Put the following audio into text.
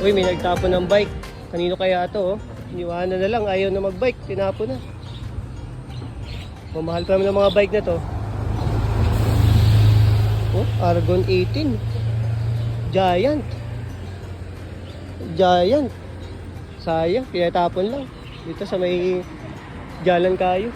Uy, may nagtapon ng bike. Kanino kaya to, oh? Iniwanan na lang, ayaw na magbike, tinapon na. Mamahal pa naman ng mga bike na to. Oh, Argon 18. Giant. Giant. Sayang, pinatapon lang. Dito sa may Jalan Kayo.